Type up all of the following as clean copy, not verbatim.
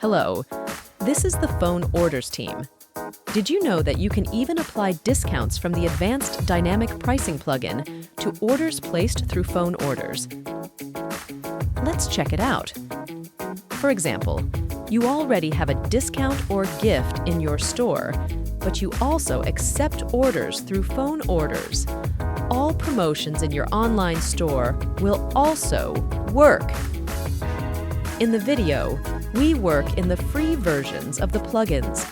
Hello, this is the Phone Orders team. Did you know that you can even apply discounts from the advanced dynamic pricing plugin to orders placed through phone orders? Let's check it out. For example, you already have a discount or gift in your store, but you also accept orders through phone orders. All promotions in your online store will also work. In the video, we work in the free versions of the plugins.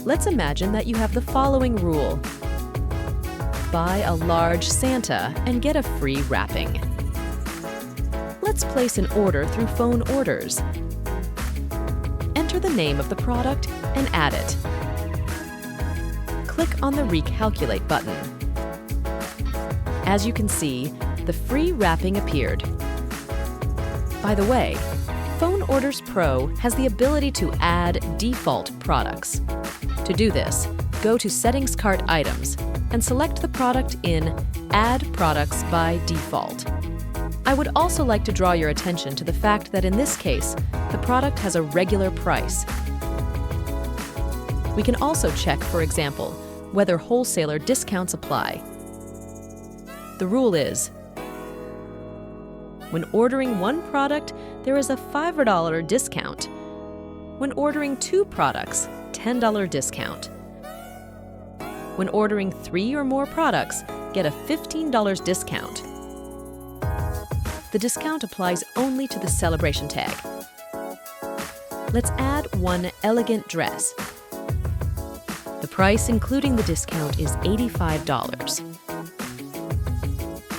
Let's imagine that you have the following rule. Buy a large Santa and get a free wrapping. Let's place an order through phone orders. Enter the name of the product and add it. Click on the Recalculate button. As you can see, the free wrapping appeared. By the way, Phone Orders Pro has the ability to add default products. To do this, go to Settings Cart Items and select the product in Add Products by Default. I would also like to draw your attention to the fact that in this case, the product has a regular price. We can also check, for example, whether wholesaler discounts apply. The rule is, when ordering one product, there is a $5 discount. When ordering 2 products, $10 discount. When ordering 3 or more products, get a $15 discount. The discount applies only to the celebration tag. Let's add one elegant dress. The price including the discount is $85.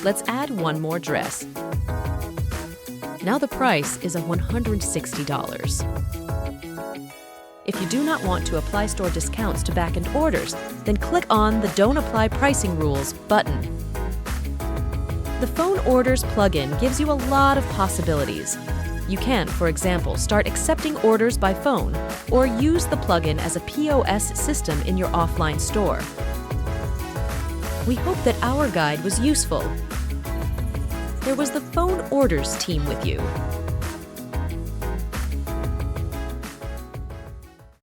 Let's add one more dress. Now the price is $160. If you do not want to apply store discounts to backend orders, then click on the Don't Apply Pricing Rules button. The Phone Orders plugin gives you a lot of possibilities. You can, for example, start accepting orders by phone or use the plugin as a POS system in your offline store. We hope that our guide was useful. There was the Phone Orders team with you.